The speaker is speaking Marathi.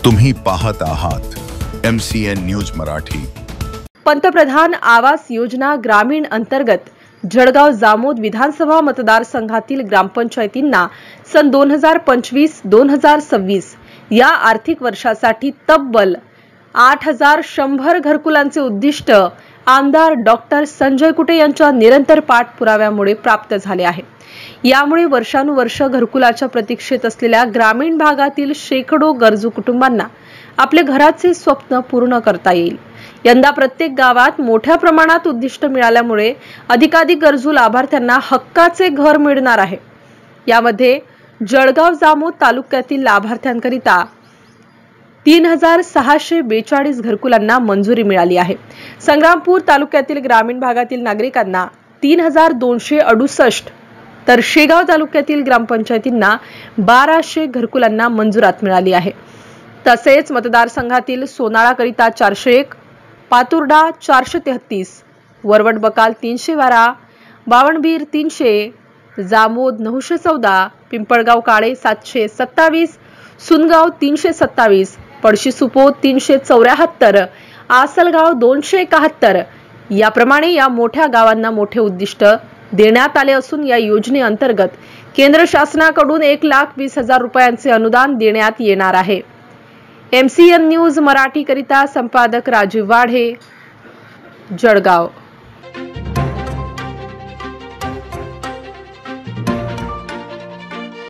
तुम्ही पाहत आहात MCN न्यूज मराठी। पंतप्रधान आवास योजना ग्रामीण अंतर्गत जळगाव जामोद विधानसभा मतदारसंघातील ग्रामपंचायतींना सन 2025-2026 या आर्थिक वर्षासाठी तब्बल 8100 घरकुलांचे उद्दिष्ट आमदार डॉक्टर संजय कुटे यांच्या निरंतर पाठपुराव्यामुळे प्राप्त झाले आहे। यामुळे वर्षानुवर्ष घरकुलाच्या प्रतीक्षेत असलेल्या ग्रामीण भागातील शेकडो गरजू कुटुंबांना आपले घराचे स्वप्न पूर्ण करता येईल। यंदा प्रत्येक गावात मोठ्या प्रमाणात उद्दिष्ट मिळाल्यामुळे अधिकाधिक गरजू लाभार्थ्यांना हक्काचे घर मिळणार आहे। यामध्ये जळगाव जामोद तालुक्यातील लाभार्थ्यांकरिता 3642 घरकुलांना मंजुरी मिळाली आहे। संग्रामपूर तालुक्यातील ग्रामीण भागातील नागरिकांना 3268 तर शेगाव तालुक्यातील ग्रामपंचायतींना 1200 घरकुलांना मंजुरात मिळाली आहे। तसेच मतदारसंघातील सोनाळा करिता 401, पातुर्डा 433, वरवड बकाल 312, बावणबीर 300, जामोद 914, पिंपळगाव काळे 727, सुनगाव 327, पळशी सुपोत 374, आसलगाव 271 याप्रमाणे या मोठ्या गावांना मोठे उद्दिष्ट देण्यात आले असून या योजनेअंतर्गत केंद्र शासनाकडून 1,20,000 रुपयांचे अनुदान देण्यात येणार आहे। MCN न्यूज मराठी करिता संपादक राजीव वाढे, जळगाव।